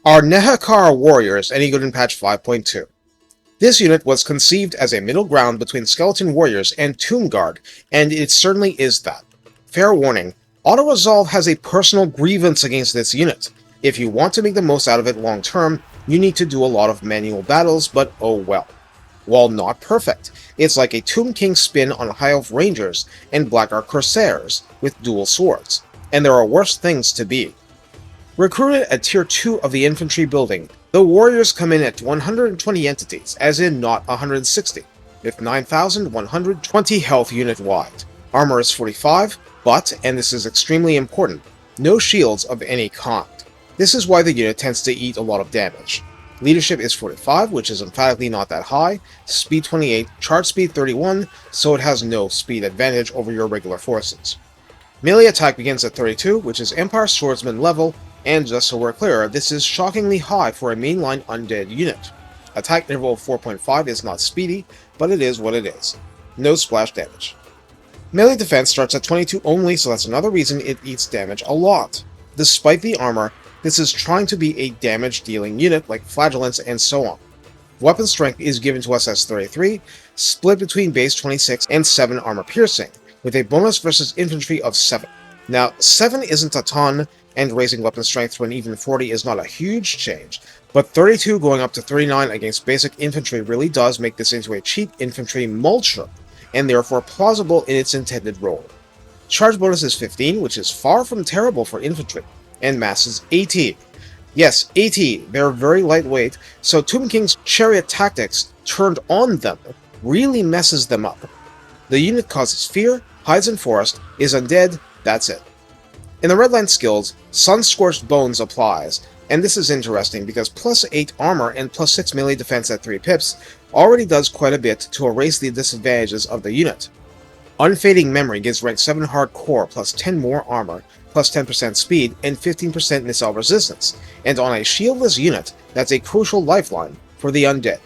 are Nehekhara warriors, any good in patch 5.2. This unit was conceived as a middle ground between skeleton warriors and tomb guard, and it certainly is that. Fair warning, auto-resolve has a personal grievance against this unit. If you want to make the most out of it long term, you need to do a lot of manual battles, but oh well. While not perfect, it's like a Tomb King spin on High Elf Rangers and Black Ark Corsairs with dual swords, and there are worse things to be. Recruited at Tier 2 of the infantry building, the warriors come in at 120 entities, as in not 160, with 9,120 health unit-wide. Armor is 45, but, and this is extremely important, no shields of any kind. This is why the unit tends to eat a lot of damage. Leadership is 45, which is emphatically not that high, speed 28, charge speed 31, so it has no speed advantage over your regular forces. Melee attack begins at 32, which is Empire Swordsman level, and just so we're clear, this is shockingly high for a mainline undead unit. Attack interval of 4.5 is not speedy, but it is what it is. No splash damage. Melee defense starts at 22 only, so that's another reason it eats damage a lot. Despite the armor, this is trying to be a damage-dealing unit like Flagellants and so on. Weapon strength is given to us as 33, split between base 26 and 7 armor piercing, with a bonus versus infantry of 7. Now, 7 isn't a ton, and raising weapon strength to an even 40 is not a huge change, but 32 going up to 39 against basic infantry really does make this into a cheap infantry mulcher, and therefore plausible in its intended role. Charge bonus is 15, which is far from terrible for infantry, and mass is 80. Yes, 80, they're very lightweight, so Tomb King's chariot tactics turned on them really messes them up. The unit causes fear, hides in forest, is undead, that's it. In the Redline skills, Sun-Scorched Bones applies, and this is interesting because plus 8 armor and plus 6 melee defense at 3 pips already does quite a bit to erase the disadvantages of the unit. Unfading Memory gives rank 7 hardcore plus 10 more armor, plus 10% speed, and 15% missile resistance, and on a shieldless unit, that's a crucial lifeline for the undead.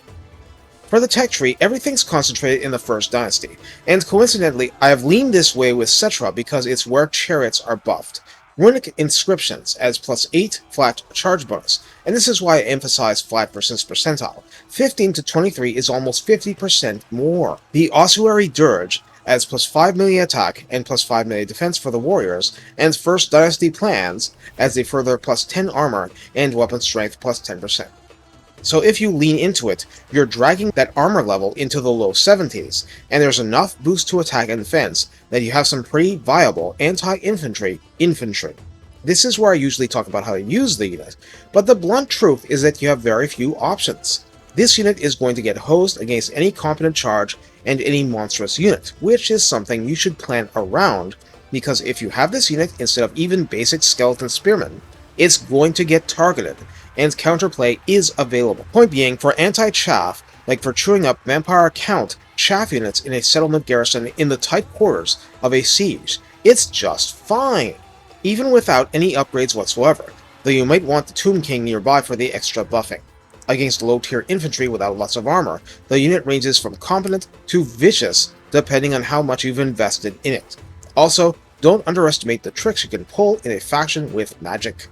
For the tech tree, everything's concentrated in the First Dynasty, and coincidentally, I have leaned this way with Cetra because it's where chariots are buffed. Runic Inscriptions adds plus 8 flat charge bonus, and this is why I emphasize flat versus percentile. 15 to 23 is almost 50% more. The Ossuary Dirge adds plus 5 melee attack and plus 5 melee defense for the warriors, and First Dynasty Plans adds a further plus 10 armor and weapon strength plus 10%. So if you lean into it, you're dragging that armor level into the low 70s, and there's enough boost to attack and defense that you have some pretty viable anti-infantry infantry. This is where I usually talk about how to use the unit, but the blunt truth is that you have very few options. This unit is going to get hosed against any competent charge and any monstrous unit, which is something you should plan around, because if you have this unit instead of even basic skeleton spearmen, it's going to get targeted, and counterplay is available. Point being, for anti-chaff, like for chewing up vampire count chaff units in a settlement garrison in the tight quarters of a siege, it's just fine, even without any upgrades whatsoever, though you might want the Tomb King nearby for the extra buffing. Against low-tier infantry without lots of armor, the unit ranges from competent to vicious, depending on how much you've invested in it. Also, don't underestimate the tricks you can pull in a faction with magic.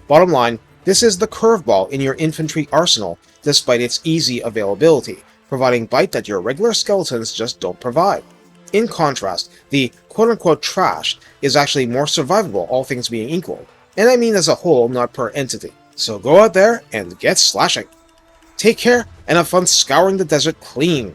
Bottom line, this is the curveball in your infantry arsenal, despite its easy availability, providing bite that your regular skeletons just don't provide. In contrast, the quote-unquote trash is actually more survivable, all things being equal, and I mean as a whole, not per entity. So go out there and get slashing. Take care, and have fun scouring the desert clean.